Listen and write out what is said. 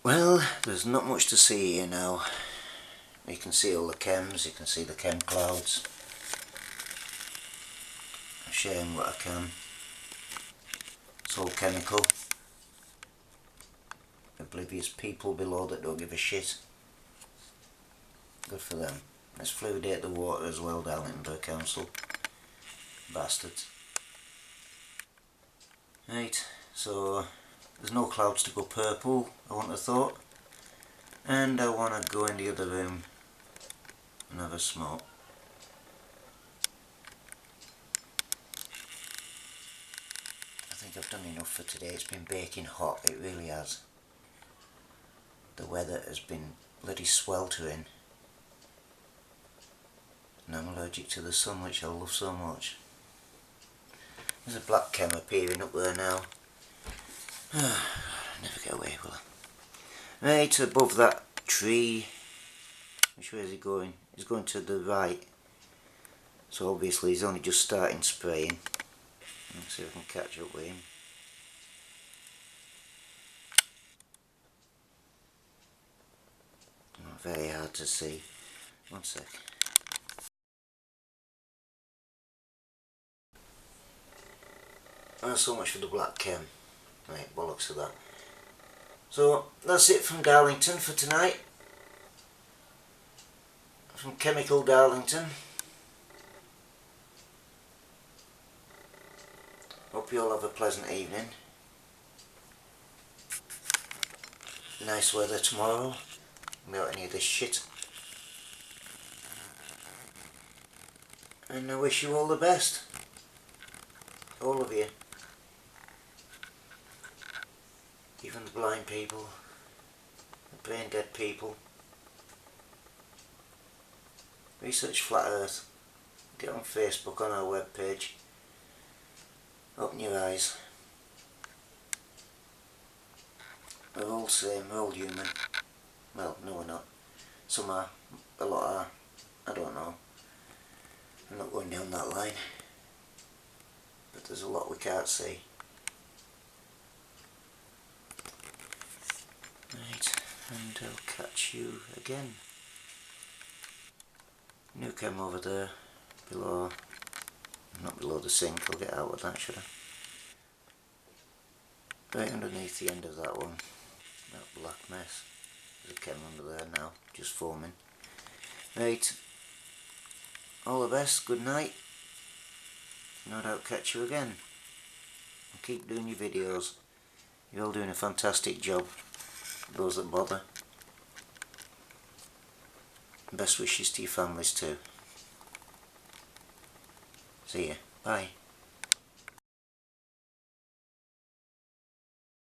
Well, there's not much to see here now. You can see all the chems, you can see the chem clouds. I'm sharing what I can. It's all chemical. Oblivious people below that don't give a shit. Good for them. Let's fluoridate the water as well, Darlington Borough Council. Bastards. Right, so there's no clouds to go purple, I wouldn't have thought. And I want to go in the other room and have a smoke. I think I've done enough for today. It's been baking hot, it really has. The weather has been bloody sweltering. And I'm allergic to the sun, which I love so much. There's a black chem appearing up there now. Never get away, will I? Right, above that tree. Which way is he going? He's going to the right. So obviously he's only just starting spraying. Let's see if I can catch up with him. Not very hard to see. One sec. So much for the black chem. Right, bollocks of that. So that's it from Darlington for tonight. From Chemical Darlington. Hope you all have a pleasant evening. Nice weather tomorrow. Without any of this shit. And I wish you all the best. All of you. Even the blind people, the brain dead people. Research Flat Earth. Get on Facebook, on our webpage. Open your eyes. We're all same, we're all human. Well, no we're not. Some are, a lot are. I don't know. I'm not going down that line. But there's a lot we can't see. Right, and I'll catch you again. New chem over there, below, not below the sink, I'll get out of that, should I? Right underneath the end of that one, that black mess. There's a chem under there now, just foaming. Right, all the best, good night. No doubt catch you again. And keep doing your videos. You're all doing a fantastic job. Those that bother. Best wishes to your families too. See ya. Bye.